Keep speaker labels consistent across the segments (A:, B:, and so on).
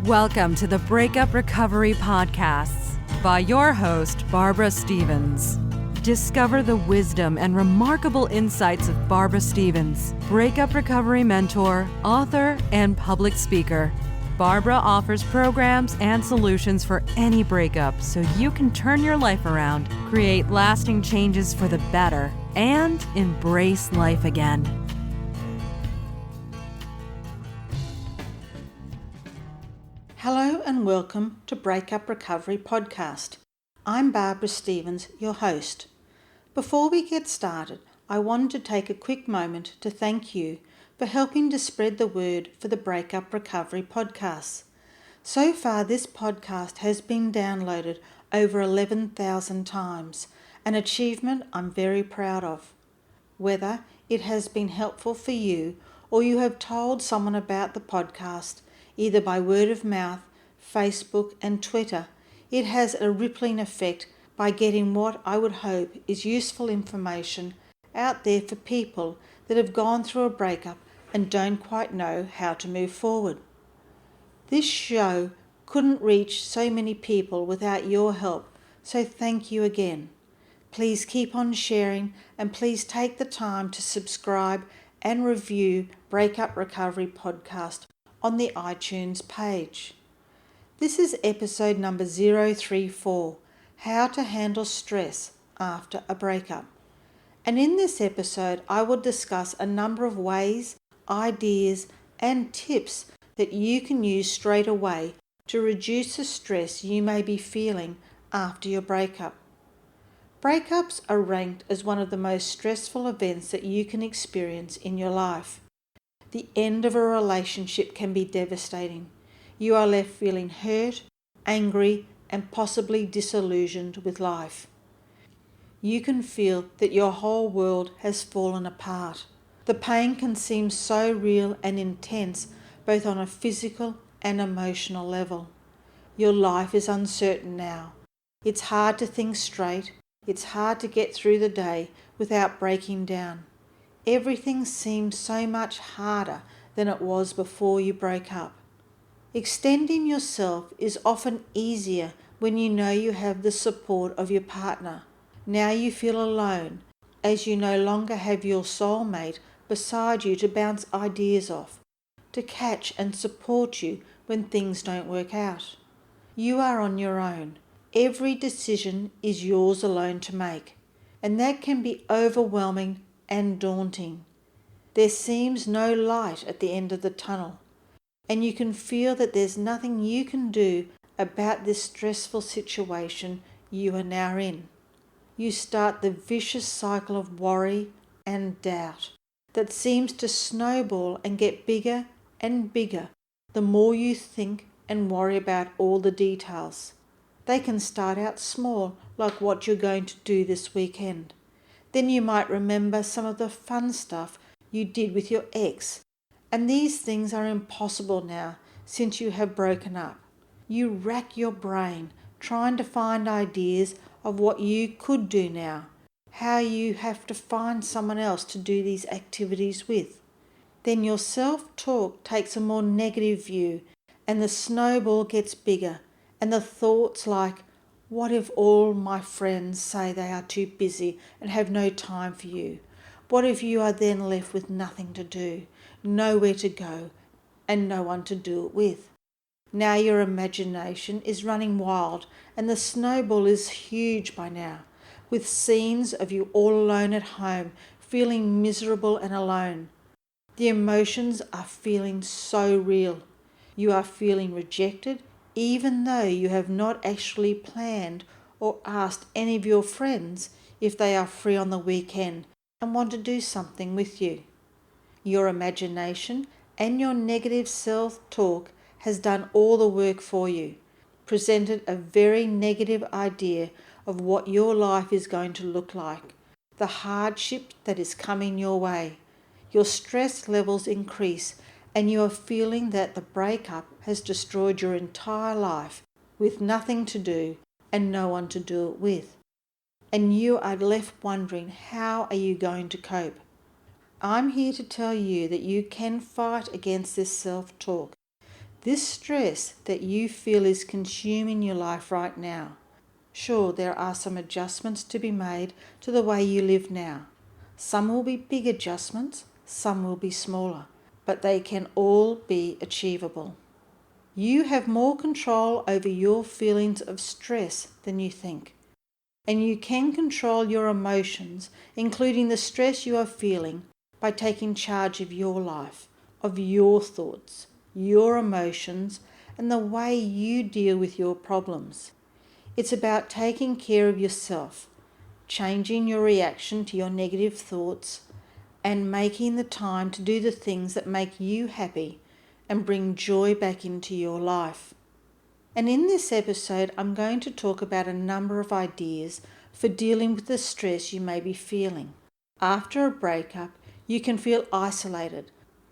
A: Welcome to the Breakup Recovery Podcasts by your host, Barbara Stevens. Discover the wisdom and remarkable insights of Barbara Stevens, breakup recovery mentor, author, and public speaker. Barbara offers programs and solutions for any breakup so you can turn your life around, create lasting changes for the better, and embrace life again.
B: Hello and welcome to Breakup Recovery Podcast. I'm Barbara Stevens, your host. Before we get started, I wanted to take a quick moment to thank you for helping to spread the word for the Breakup Recovery Podcasts. So far, this podcast has been downloaded over 11,000 times, an achievement I'm very proud of. Whether it has been helpful for you or you have told someone about the podcast, either by word of mouth, Facebook and Twitter, it has a rippling effect by getting what I would hope is useful information out there for people that have gone through a breakup and don't quite know how to move forward. This show couldn't reach so many people without your help, so thank you again. Please keep on sharing and please take the time to subscribe and review Breakup Recovery Podcast on the iTunes page. This is episode number 034, How to Handle Stress After a Breakup. And in this episode, I will discuss a number of ways, ideas, and tips that you can use straight away to reduce the stress you may be feeling after your breakup. Breakups are ranked as one of the most stressful events that you can experience in your life. The end of a relationship can be devastating. You are left feeling hurt, angry, and possibly disillusioned with life. You can feel that your whole world has fallen apart. The pain can seem so real and intense, both on a physical and emotional level. Your life is uncertain now. It's hard to think straight. It's hard to get through the day without breaking down. Everything seems so much harder than it was before you broke up. Extending yourself is often easier when you know you have the support of your partner. Now you feel alone, as you no longer have your soulmate beside you to bounce ideas off, to catch and support you when things don't work out. You are on your own. Every decision is yours alone to make, and that can be overwhelming and daunting. There seems no light at the end of the tunnel, and you can feel that there's nothing you can do about this stressful situation you are now in. You start the vicious cycle of worry and doubt that seems to snowball and get bigger and bigger the more you think and worry about all the details. They can start out small, like what you're going to do this weekend. Then you might remember some of the fun stuff you did with your ex, and these things are impossible now since you have broken up. You rack your brain trying to find ideas of what you could do now, how you have to find someone else to do these activities with. Then your self-talk takes a more negative view and the snowball gets bigger, and the thoughts like, what if all my friends say they are too busy and have no time for you? What if you are then left with nothing to do, nowhere to go, and no one to do it with? Now your imagination is running wild and the snowball is huge by now, with scenes of you all alone at home, feeling miserable and alone. The emotions are feeling so real. You are feeling rejected, even though you have not actually planned or asked any of your friends if they are free on the weekend and want to do something with you. Your imagination and your negative self-talk has done all the work for you, presented a very negative idea of what your life is going to look like, the hardship that is coming your way. Your stress levels increase and you are feeling that the breakup has destroyed your entire life with nothing to do and no one to do it with. And you are left wondering, how are you going to cope? I'm here to tell you that you can fight against this self-talk. This stress that you feel is consuming your life right now. Sure, there are some adjustments to be made to the way you live now. Some will be big adjustments, some will be smaller, but they can all be achievable. You have more control over your feelings of stress than you think. And you can control your emotions, including the stress you are feeling, by taking charge of your life, of your thoughts, your emotions, and the way you deal with your problems. It's about taking care of yourself, changing your reaction to your negative thoughts, and making the time to do the things that make you happy and bring joy back into your life. And in this episode, I'm going to talk about a number of ideas for dealing with the stress you may be feeling. After a breakup, you can feel isolated.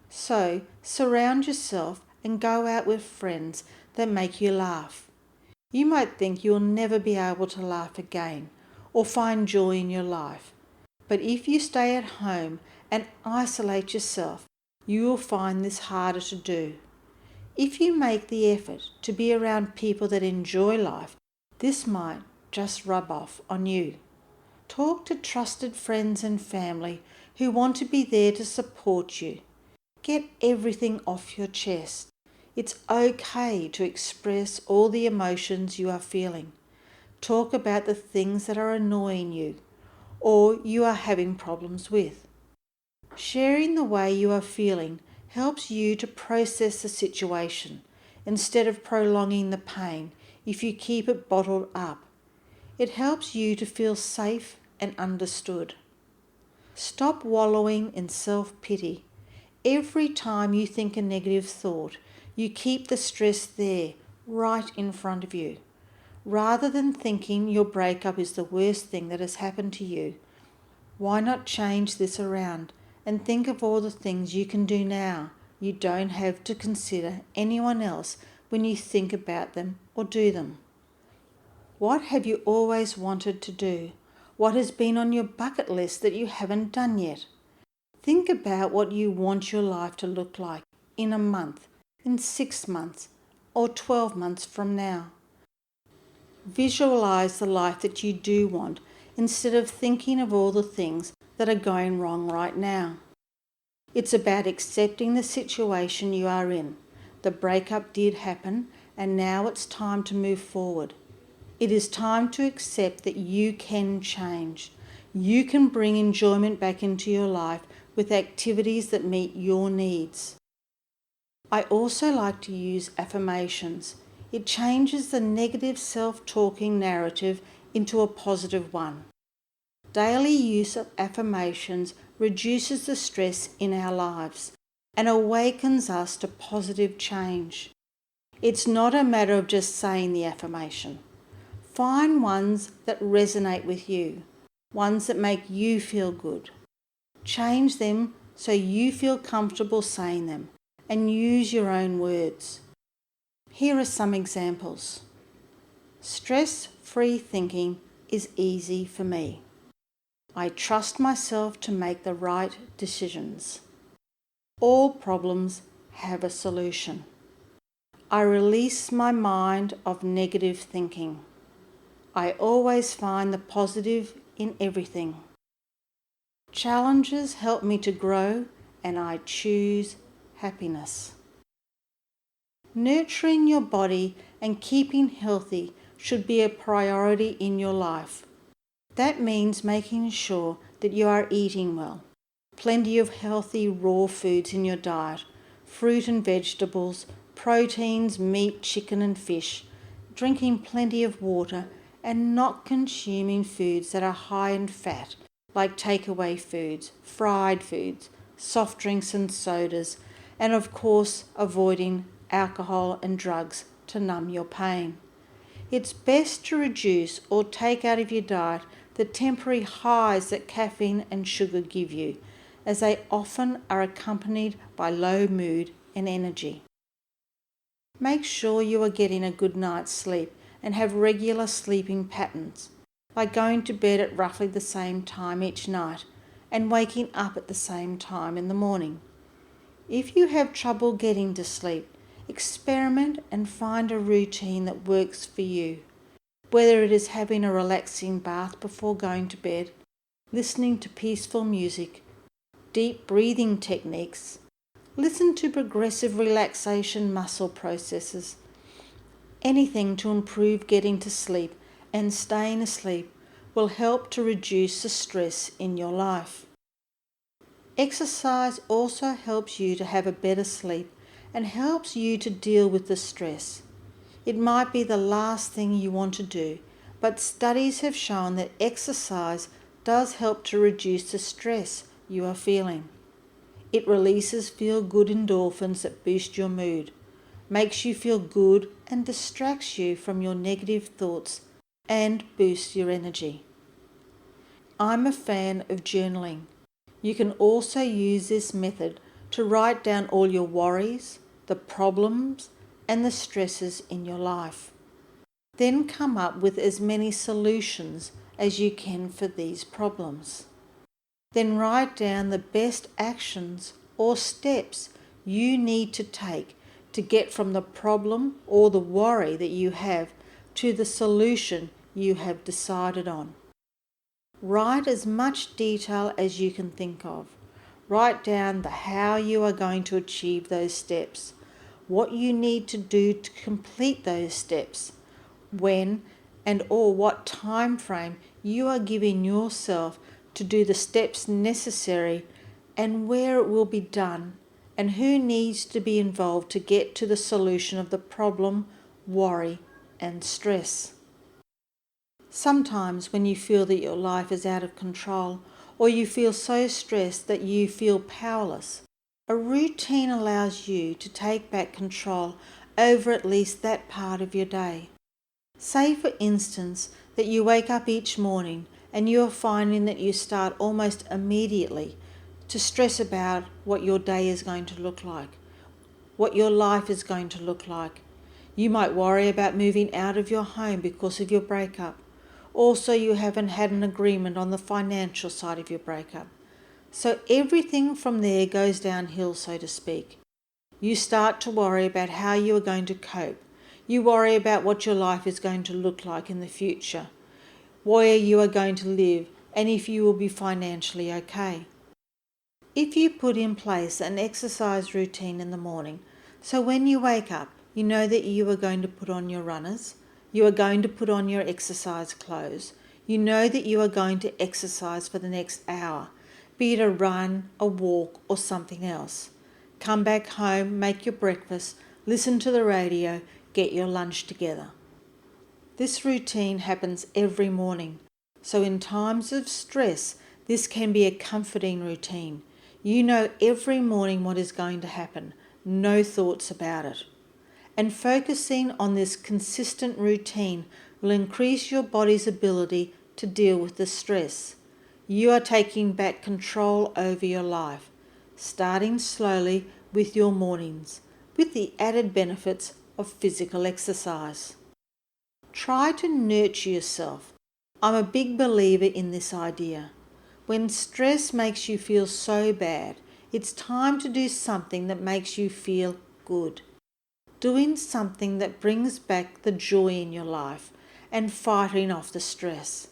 B: So, surround yourself and go out with friends that make you laugh. You might think you'll never be able to laugh again or find joy in your life. But if you stay at home and isolate yourself, you will find this harder to do. If you make the effort to be around people that enjoy life, this might just rub off on you. Talk to trusted friends and family who want to be there to support you. Get everything off your chest. It's okay to express all the emotions you are feeling. Talk about the things that are annoying you or you are having problems with. Sharing the way you are feeling helps you to process the situation instead of prolonging the pain if you keep it bottled up. It helps you to feel safe and understood. Stop wallowing in self-pity. Every time you think a negative thought, you keep the stress there, right in front of you. Rather than thinking your breakup is the worst thing that has happened to you, why not change this around and think of all the things you can do now? You don't have to consider anyone else when you think about them or do them. What have you always wanted to do? What has been on your bucket list that you haven't done yet? Think about what you want your life to look like in a month, in 6 months, or 12 months from now. Visualize the life that you do want instead of thinking of all the things that are going wrong right now. It's about accepting the situation you are in. The breakup did happen, and now it's time to move forward. It is time to accept that you can change. You can bring enjoyment back into your life with activities that meet your needs. I also like to use affirmations. It changes the negative self-talking narrative into a positive one. Daily use of affirmations reduces the stress in our lives and awakens us to positive change. It's not a matter of just saying the affirmation. Find ones that resonate with you, ones that make you feel good. Change them so you feel comfortable saying them and use your own words. Here are some examples. Stress-free thinking is easy for me. I trust myself to make the right decisions. All problems have a solution. I release my mind of negative thinking. I always find the positive in everything. Challenges help me to grow, and I choose happiness. Nurturing your body and keeping healthy should be a priority in your life. That means making sure that you are eating well. Plenty of healthy raw foods in your diet, fruit and vegetables, proteins, meat, chicken and fish, drinking plenty of water, and not consuming foods that are high in fat, like takeaway foods, fried foods, soft drinks and sodas, and of course avoiding alcohol and drugs to numb your pain. It's best to reduce or take out of your diet the temporary highs that caffeine and sugar give you, as they often are accompanied by low mood and energy. Make sure you are getting a good night's sleep and have regular sleeping patterns, like going to bed at roughly the same time each night and waking up at the same time in the morning. If you have trouble getting to sleep, Experiment and find a routine that works for you, whether it is having a relaxing bath before going to bed, listening to peaceful music, deep breathing techniques, listen to progressive relaxation muscle processes, anything to improve getting to sleep and staying asleep will help to reduce the stress in your life. Exercise also helps you to have a better sleep and helps you to deal with the stress. It might be the last thing you want to do, but studies have shown that exercise does help to reduce the stress you are feeling. It releases feel-good endorphins that boost your mood, makes you feel good and distracts you from your negative thoughts and boosts your energy. I'm a fan of journaling. You can also use this method to write down all your worries, the problems, and the stresses in your life. Then come up with as many solutions as you can for these problems. Then write down the best actions or steps you need to take to get from the problem or the worry that you have to the solution you have decided on. Write as much detail as you can think of. Write down the how you are going to achieve those steps, what you need to do to complete those steps, when and or what time frame you are giving yourself to do the steps necessary and where it will be done and who needs to be involved to get to the solution of the problem, worry and stress. Sometimes when you feel that your life is out of control or you feel so stressed that you feel powerless, a routine allows you to take back control over at least that part of your day. Say for instance that you wake up each morning and you are finding that you start almost immediately to stress about what your day is going to look like, what your life is going to look like. You might worry about moving out of your home because of your breakup. Also, you haven't had an agreement on the financial side of your breakup. So everything from there goes downhill, so to speak. You start to worry about how you are going to cope. You worry about what your life is going to look like in the future, where you are going to live, and if you will be financially okay. If you put in place an exercise routine in the morning, so when you wake up, you know that you are going to put on your runners, you are going to put on your exercise clothes, you know that you are going to exercise for the next hour, be it a run, a walk, or something else. Come back home, make your breakfast, listen to the radio, get your lunch together. This routine happens every morning, so in times of stress, this can be a comforting routine. You know every morning what is going to happen, no thoughts about it. And focusing on this consistent routine will increase your body's ability to deal with the stress. You are taking back control over your life, starting slowly with your mornings, with the added benefits of physical exercise. Try to nurture yourself. I'm a big believer in this idea. When stress makes you feel so bad, it's time to do something that makes you feel good. Doing something that brings back the joy in your life and fighting off the stress.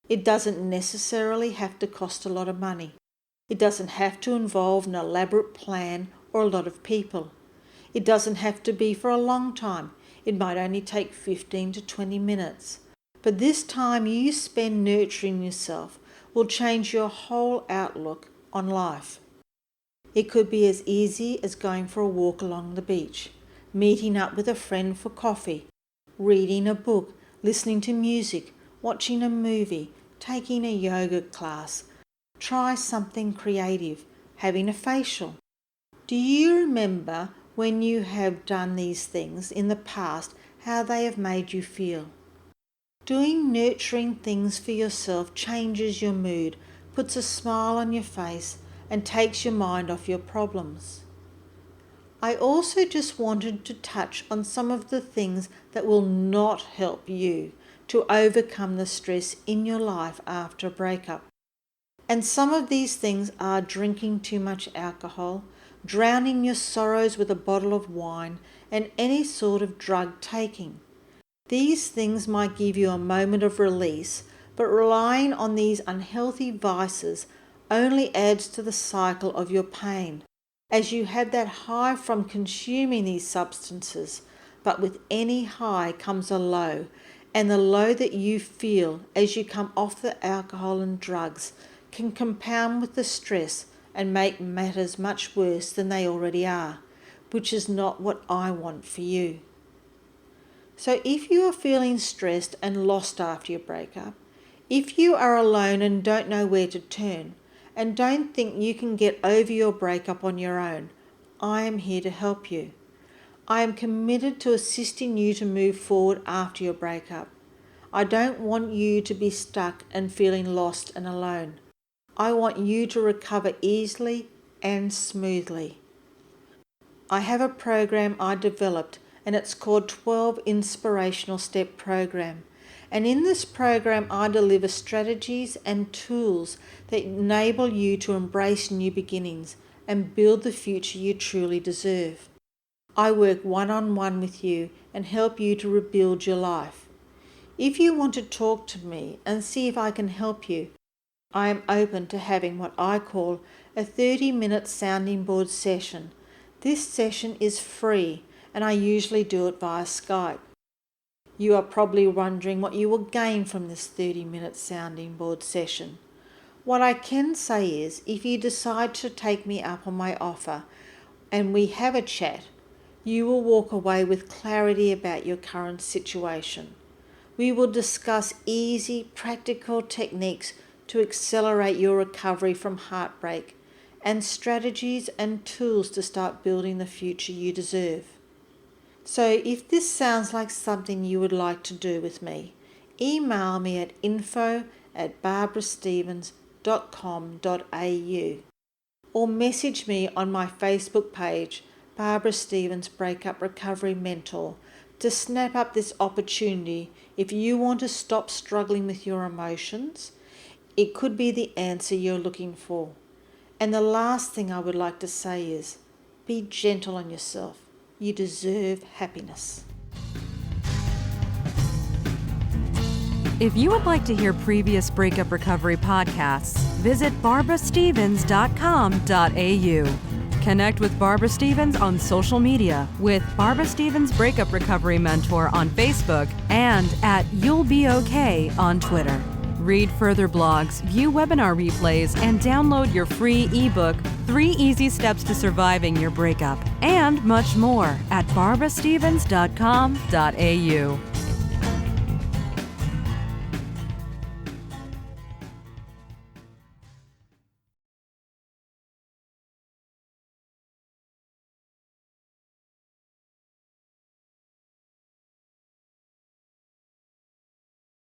B: It doesn't necessarily have to cost a lot of money. It doesn't have to involve an elaborate plan or a lot of people. It doesn't have to be for a long time. It might only take 15 to 20 minutes. But this time you spend nurturing yourself will change your whole outlook on life. It could be as easy as going for a walk along the beach, meeting up with a friend for coffee, reading a book, listening to music, watching a movie, taking a yoga class. Try something creative, having a facial. Do you remember when you have done these things in the past, how they have made you feel? Doing nurturing things for yourself changes your mood, puts a smile on your face, and takes your mind off your problems. I also just wanted to touch on some of the things that will not help you to overcome the stress in your life after a breakup. And some of these things are drinking too much alcohol, drowning your sorrows with a bottle of wine, and any sort of drug taking. These things might give you a moment of release, but relying on these unhealthy vices only adds to the cycle of your pain, as you have that high from consuming these substances, but with any high comes a low, and the low that you feel as you come off the alcohol and drugs can compound with the stress and make matters much worse than they already are, which is not what I want for you. So if you are feeling stressed and lost after your breakup, if you are alone and don't know where to turn, and don't think you can get over your breakup on your own, I am here to help you. I am committed to assisting you to move forward after your breakup. I don't want you to be stuck and feeling lost and alone. I want you to recover easily and smoothly. I have a program I developed, and it's called 12 Inspirational Step Program. And in this program, I deliver strategies and tools that enable you to embrace new beginnings and build the future you truly deserve. I work one-on-one with you and help you to rebuild your life. If you want to talk to me and see if I can help you, I am open to having what I call a 30-minute sounding board session. This session is free, and I usually do it via Skype. You are probably wondering what you will gain from this 30-minute sounding board session. What I can say is, if you decide to take me up on my offer and we have a chat, you will walk away with clarity about your current situation. We will discuss easy, practical techniques to accelerate your recovery from heartbreak and strategies and tools to start building the future you deserve. So if this sounds like something you would like to do with me, email me at info@barbarastevens.com.au or message me on my Facebook page, Barbara Stevens Breakup Recovery Mentor, to snap up this opportunity if you want to stop struggling with your emotions. It could be the answer you're looking for. And the last thing I would like to say is, be gentle on yourself. You deserve happiness.
A: If you would like to hear previous Breakup Recovery podcasts, visit barbarastevens.com.au. Connect with Barbara Stevens on social media with Barbara Stevens Breakup Recovery Mentor on Facebook and at You'll Be Okay on Twitter. Read further blogs, view webinar replays, and download your free ebook, 3 Easy Steps to Surviving Your Breakup, and much more at barbarastevens.com.au.